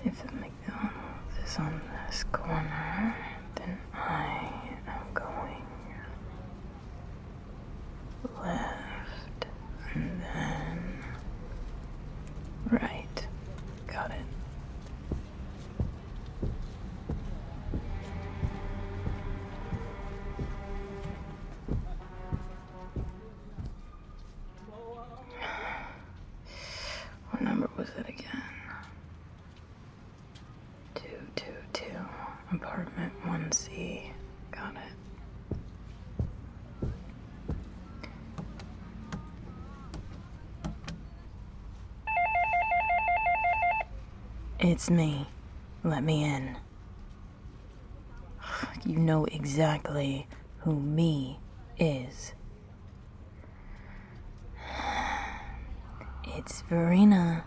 If the McDonald's is on this corner, then I am going left and then right. Got it. What number was it again? 222, apartment 1C. Got it. It's me. Let me in. You know exactly who me is. It's Verena.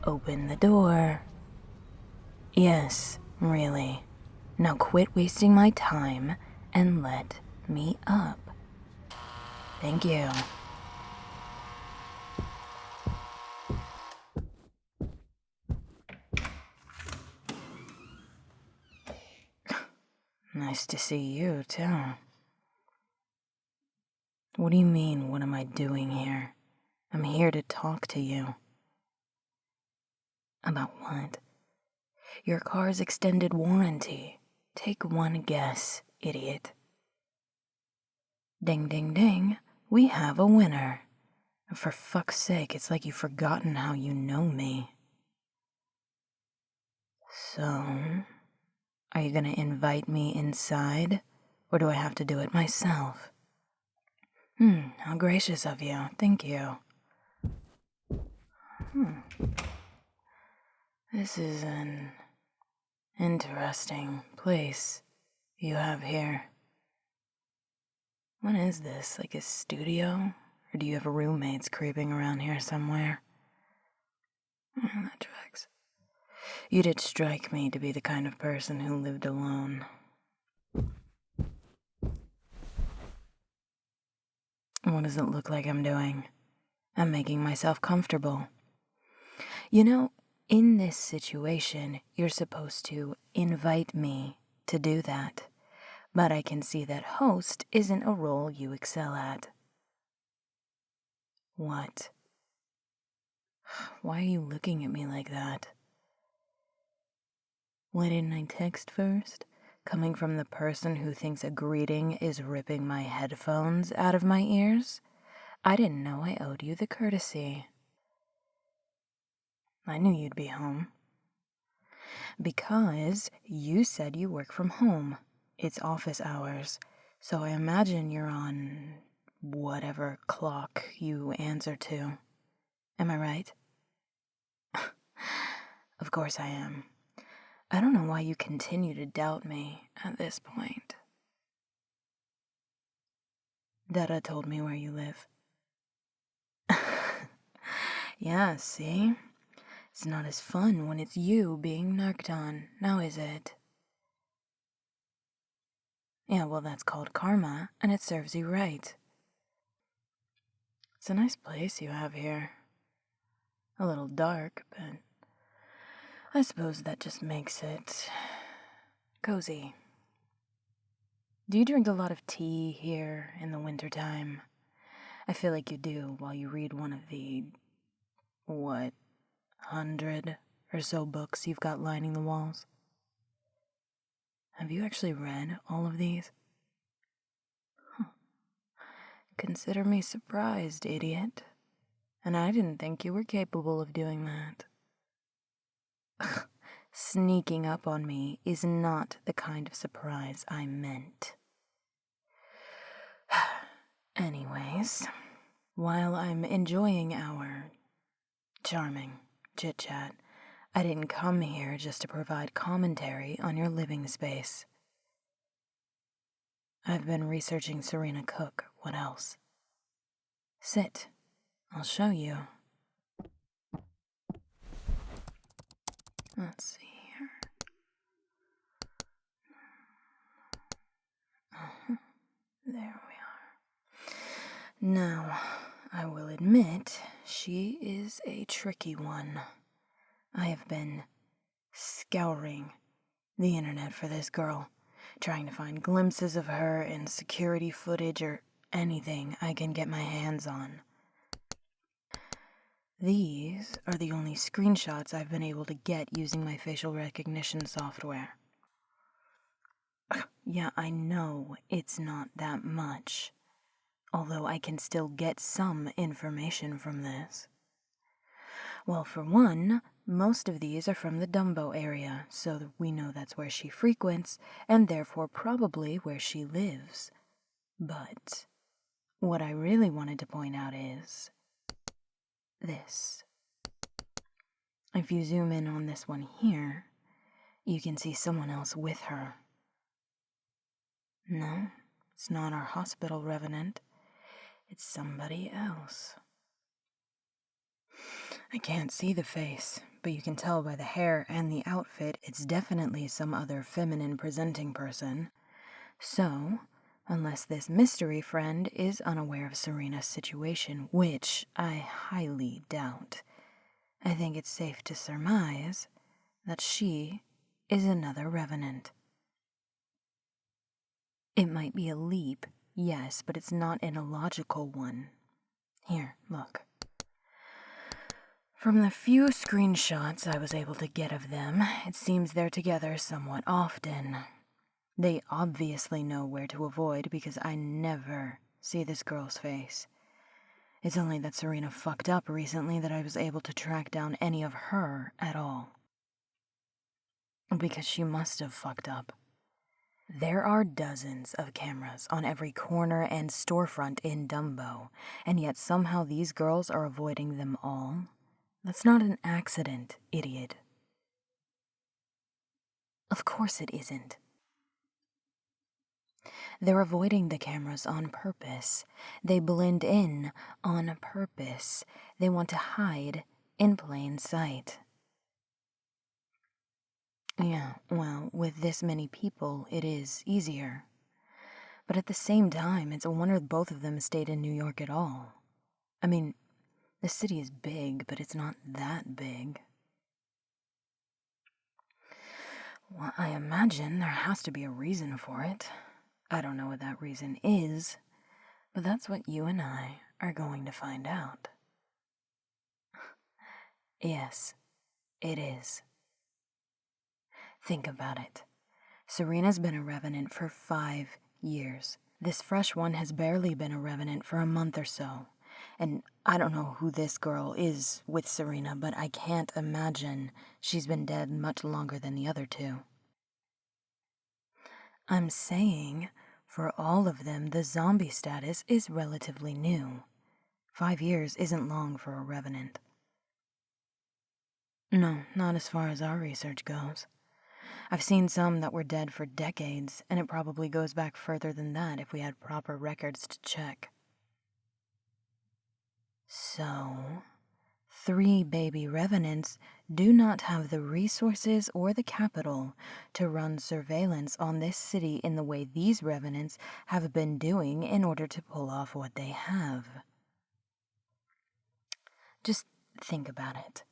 Open the door. Yes, really. Now quit wasting my time and let me up. Thank you. Nice to see you, too. What do you mean, what am I doing here? I'm here to talk to you. About what? Your car's extended warranty. Take one guess, idiot. Ding, ding, ding. We have a winner. For fuck's sake, it's like you've forgotten how you know me. So, are you gonna invite me inside, or do I have to do it myself? How gracious of you. Thank you. This is an interesting place you have here. What is this, like a studio? Or do you have roommates creeping around here somewhere? That tracks. You did strike me to be the kind of person who lived alone. What does it look like I'm doing? I'm making myself comfortable. You know, in this situation, you're supposed to invite me to do that. But I can see that host isn't a role you excel at. What? Why are you looking at me like that? Why didn't I text first? Coming from the person who thinks a greeting is ripping my headphones out of my ears? I didn't know I owed you the courtesy. I knew you'd be home. Because you said you work from home. It's office hours, so I imagine you're on whatever clock you answer to. Am I right? Of course I am. I don't know why you continue to doubt me at this point. Dada told me where you live. Yeah, see? It's not as fun when it's you being narked on, now is it? Yeah, well, that's called karma, and it serves you right. It's a nice place you have here. A little dark, but I suppose that just makes it cozy. Do you drink a lot of tea here in the wintertime? I feel like you do while you read one of the, 100 or so books you've got lining the walls. Have you actually read all of these? Consider me surprised, idiot. And I didn't think you were capable of doing that. Sneaking up on me is not the kind of surprise I meant. Anyways, while I'm enjoying our charming chit-chat, I didn't come here just to provide commentary on your living space. I've been researching Serena Cook. What else? Sit. I'll show you. Let's see here. There we are. Now, I will admit, she is a tricky one. I have been scouring the internet for this girl, trying to find glimpses of her in security footage or anything I can get my hands on. These are the only screenshots I've been able to get using my facial recognition software. Yeah, I know it's not that much, although I can still get some information from this. Well, for one, most of these are from the Dumbo area, so that we know that's where she frequents, and therefore probably where she lives. But what I really wanted to point out is this. If you zoom in on this one here, you can see someone else with her. No, it's not our hospital revenant. It's somebody else. I can't see the face, but you can tell by the hair and the outfit it's definitely some other feminine presenting person. So, unless this mystery friend is unaware of Serena's situation, which I highly doubt, I think it's safe to surmise that she is another revenant. It might be a leap, yes, but it's not an illogical one. Here, look. From the few screenshots I was able to get of them, it seems they're together somewhat often. They obviously know where to avoid because I never see this girl's face. It's only that Serena fucked up recently that I was able to track down any of her at all. Because she must have fucked up. There are dozens of cameras on every corner and storefront in Dumbo, and yet somehow these girls are avoiding them all. That's not an accident, idiot. Of course it isn't. They're avoiding the cameras on purpose. They blend in on purpose. They want to hide in plain sight. Yeah, well, with this many people, it is easier. But at the same time, it's a wonder both of them stayed in New York at all. I mean, the city is big, but it's not that big. Well, I imagine there has to be a reason for it. I don't know what that reason is, but that's what you and I are going to find out. Yes, it is. Think about it. Serena's been a revenant for 5 years. This fresh one has barely been a revenant for a month or so. And I don't know who this girl is with Serena, but I can't imagine she's been dead much longer than the other two. I'm saying, for all of them, the zombie status is relatively new. 5 years isn't long for a revenant. No, not as far as our research goes. I've seen some that were dead for decades, and it probably goes back further than that if we had proper records to check. So, 3 baby revenants do not have the resources or the capital to run surveillance on this city in the way these revenants have been doing in order to pull off what they have. Just think about it.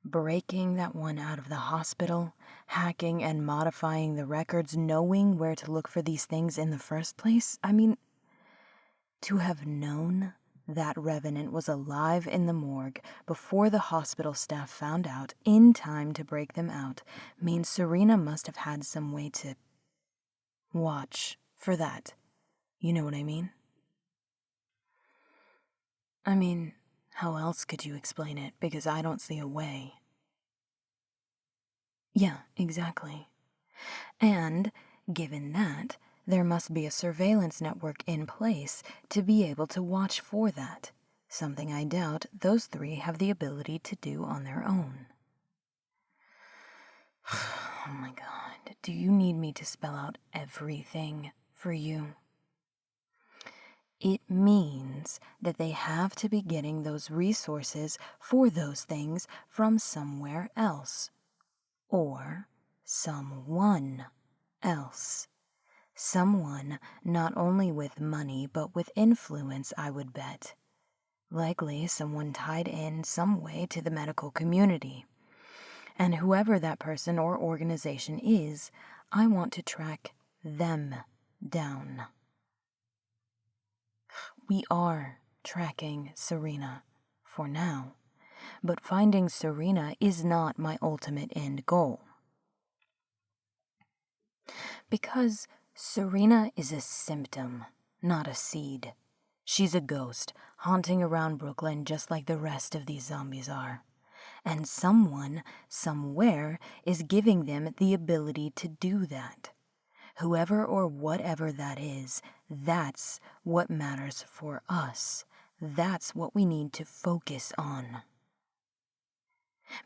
Breaking that one out of the hospital, hacking and modifying the records, knowing where to look for these things in the first place. I mean, to have known that revenant was alive in the morgue before the hospital staff found out in time to break them out means Serena must have had some way to watch for that. You know what I mean? I mean, how else could you explain it? Because I don't see a way. Yeah, exactly. And, given that, there must be a surveillance network in place to be able to watch for that, something I doubt those 3 have the ability to do on their own. Oh my God, do you need me to spell out everything for you? It means that they have to be getting those resources for those things from somewhere else. Or someone else. Someone not only with money, but with influence, I would bet. Likely someone tied in some way to the medical community. And whoever that person or organization is, I want to track them down. We are tracking Serena for now, but finding Serena is not my ultimate end goal. Because Serena is a symptom, not a seed. She's a ghost, haunting around Brooklyn just like the rest of these zombies are. And someone, somewhere, is giving them the ability to do that. Whoever or whatever that is, that's what matters for us. That's what we need to focus on.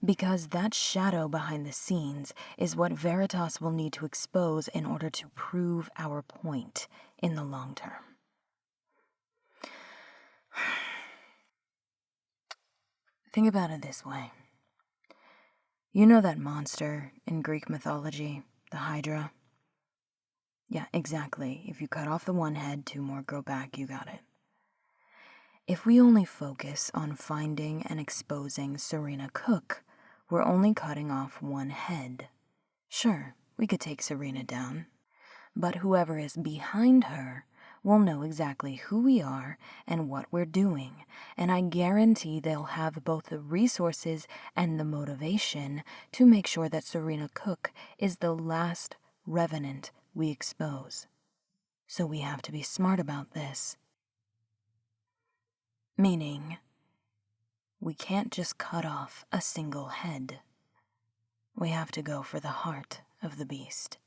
Because that shadow behind the scenes is what Veritas will need to expose in order to prove our point in the long term. Think about it this way. You know that monster in Greek mythology, the Hydra? Yeah, exactly. If you cut off the one head, 2 more grow back, you got it. If we only focus on finding and exposing Serena Cook, we're only cutting off one head. Sure, we could take Serena down, but whoever is behind her will know exactly who we are and what we're doing, and I guarantee they'll have both the resources and the motivation to make sure that Serena Cook is the last revenant we expose. So we have to be smart about this. Meaning, we can't just cut off a single head. We have to go for the heart of the beast.